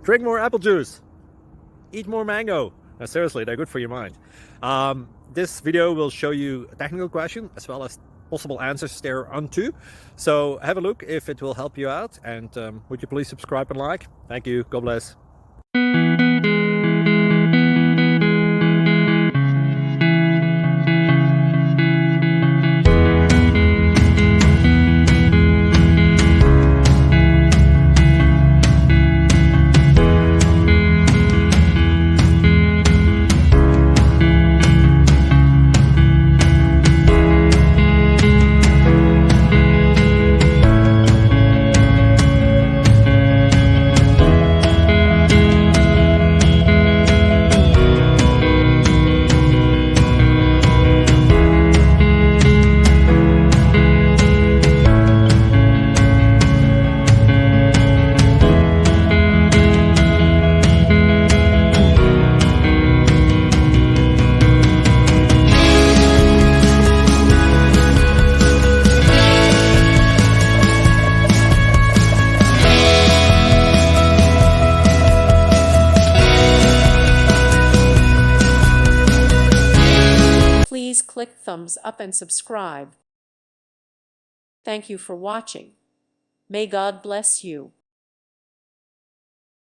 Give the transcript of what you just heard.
Drink more apple juice. Eat more mango. No, seriously, they're good for your mind. This video will show you a technical question as well as possible answers thereunto. So have a look if it will help you out, and would you please subscribe and like? Thank you. God bless. Please click thumbs up and subscribe. Thank you for watching. May God bless you.